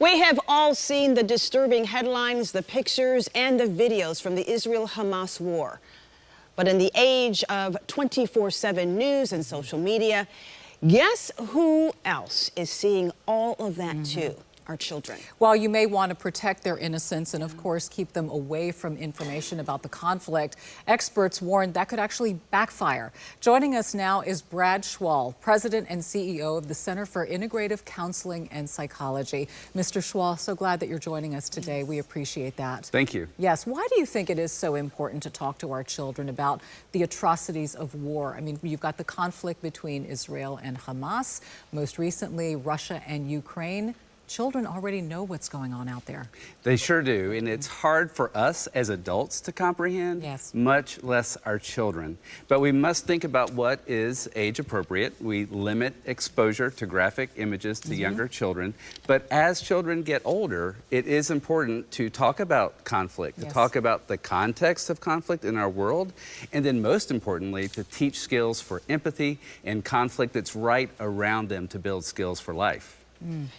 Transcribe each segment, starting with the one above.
We have all seen the disturbing headlines, the pictures, and the videos from the Israel-Hamas war. But in the age of 24/7 news and social media, guess who else is seeing all of that too? Our children. While you may want to protect their innocence and, of course, keep them away from information about the conflict, experts warn that could actually backfire. Joining us now is Brad Schwall, President and CEO of the Center for Integrative Counseling and Psychology. Mr. Schwall, so glad that you're joining us today. We appreciate that. Thank you. Yes. Why do you think it is so important to talk to our children about the atrocities of war? I mean, you've got the conflict between Israel and Hamas, most recently Russia and Ukraine. Children already know what's going on out there. They sure do, and it's hard for us as adults to comprehend, much less our children. But we must think about what is age appropriate. We limit exposure to graphic images to younger children, but as children get older, it is important to talk about conflict, to talk about the context of conflict in our world, and then most importantly, to teach skills for empathy and conflict that's right around them to build skills for life.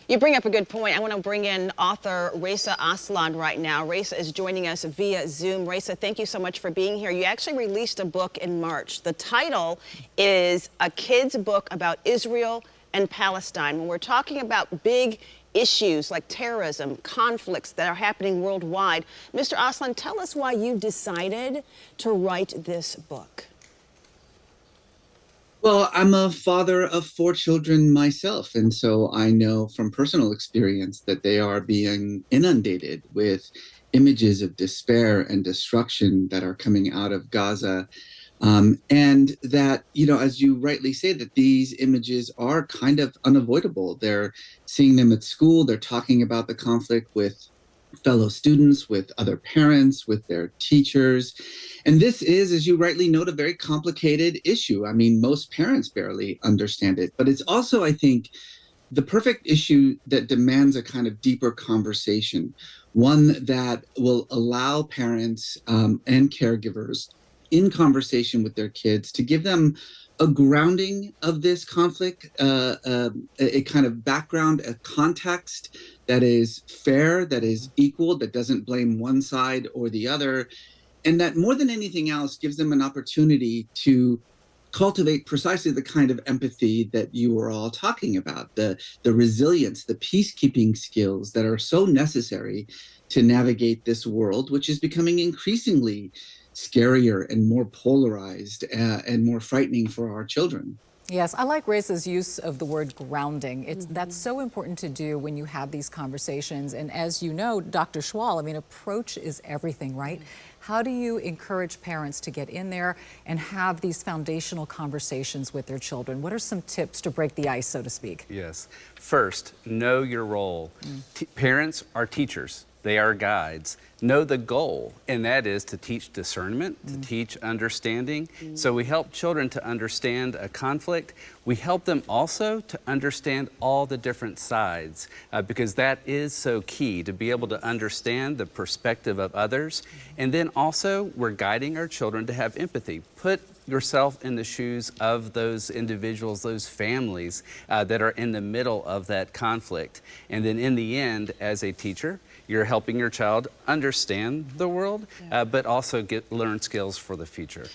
You bring up a good point. I want to bring in author Reza Aslan right now. Reza is joining us via Zoom. Reza, thank you so much for being here. You actually released a book in March. The title is A Kid's Book About Israel and Palestine. When we're talking about big issues like terrorism, conflicts that are happening worldwide, Mr. Aslan, tell us why you decided to write this book. Well, I'm a father of 4 children myself, and so I know from personal experience that they are being inundated with images of despair and destruction that are coming out of Gaza. And that, you know, as you rightly say, that these images are kind of unavoidable. They're seeing them at school, they're talking about the conflict with fellow students, with other parents, with their teachers. And this is, as you rightly note, a very complicated issue. I mean, most parents barely understand it, but it's also, I think, the perfect issue that demands a kind of deeper conversation, one that will allow parents and caregivers in conversation with their kids to give them a grounding of this conflict, a kind of background, a context that is fair, that is equal, that doesn't blame one side or the other, and that more than anything else gives them an opportunity to cultivate precisely the kind of empathy that you were all talking about, the resilience, the peacekeeping skills that are so necessary to navigate this world, which is becoming increasingly scarier and more polarized and more frightening for our children. Yes, I like Reza's use of the word grounding. That's so important to do when you have these conversations. And as you know, Dr. Schwall, I mean, approach is everything, right? How do you encourage parents to get in there and have these foundational conversations with their children? What are some tips to break the ice, so to speak? Yes. First, know your role. Parents are teachers. They are guides. Know the goal, and that is to teach discernment, to teach understanding. So we help children to understand a conflict. We help them also to understand all the different sides, because that is so key, to be able to understand the perspective of others. And then also, we're guiding our children to have empathy. Put yourself in the shoes of those individuals, those families that are in the middle of that conflict. And then in the end, as a teacher, you're helping your child understand the world, but also learn skills for the future.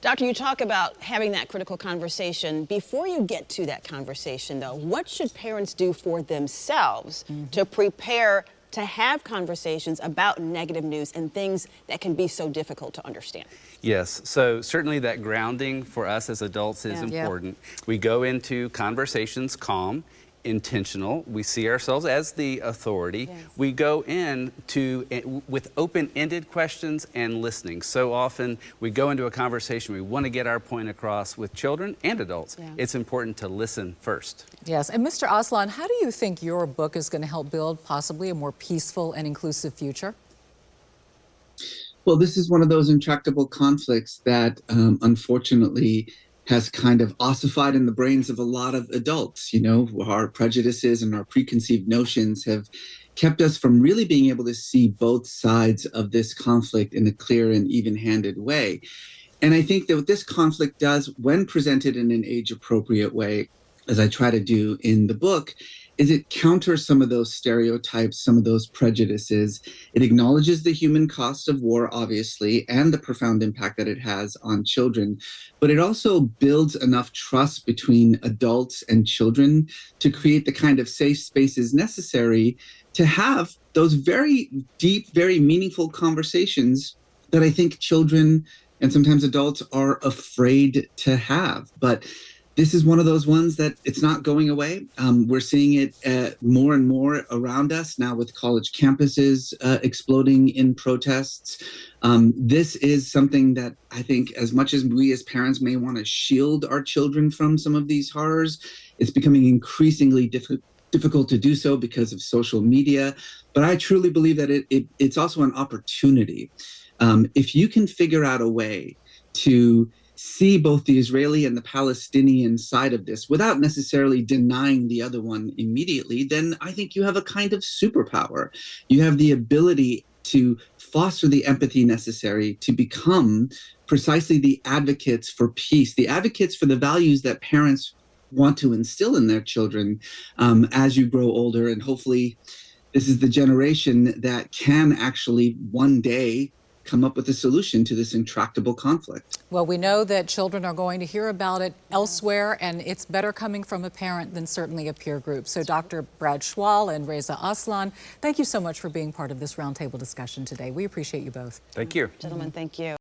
Doctor, you talk about having that critical conversation. Before you get to that conversation, though, what should parents do for themselves to prepare to have conversations about negative news and things that can be so difficult to understand? Yes, so certainly that grounding for us as adults is important. We go into conversations calm, intentional. We see ourselves as the authority. We go in with open-ended questions and listening. So often we go into a conversation, we want to get our point across with children and adults. It's important to listen first. Yes, and Mr. Aslan, how do you think your book is going to help build possibly a more peaceful and inclusive future? Well, this is one of those intractable conflicts that unfortunately has kind of ossified in the brains of a lot of adults. You know, our prejudices and our preconceived notions have kept us from really being able to see both sides of this conflict in a clear and even-handed way. And I think that what this conflict does, when presented in an age-appropriate way, as I try to do in the book, is it counters some of those stereotypes, some of those prejudices. It acknowledges the human cost of war, obviously, and the profound impact that it has on children. But it also builds enough trust between adults and children to create the kind of safe spaces necessary to have those very deep, very meaningful conversations that I think children and sometimes adults are afraid to have. But this is one of those ones that it's not going away. We're seeing it more and more around us now with college campuses exploding in protests. This is something that I think, as much as we as parents may want to shield our children from some of these horrors, it's becoming increasingly difficult to do so because of social media. But I truly believe that it's also an opportunity. If you can figure out a way to see both the Israeli and the Palestinian side of this without necessarily denying the other one immediately, then I think you have a kind of superpower. You have the ability to foster the empathy necessary to become precisely the advocates for peace, the advocates for the values that parents want to instill in their children as you grow older. And hopefully this is the generation that can actually one day come up with a solution to this intractable conflict. Well, we know that children are going to hear about it elsewhere, and it's better coming from a parent than certainly a peer group. So Dr. Brad Schwall and Reza Aslan, thank you so much for being part of this roundtable discussion today. We appreciate you both. Thank you. Gentlemen, thank you.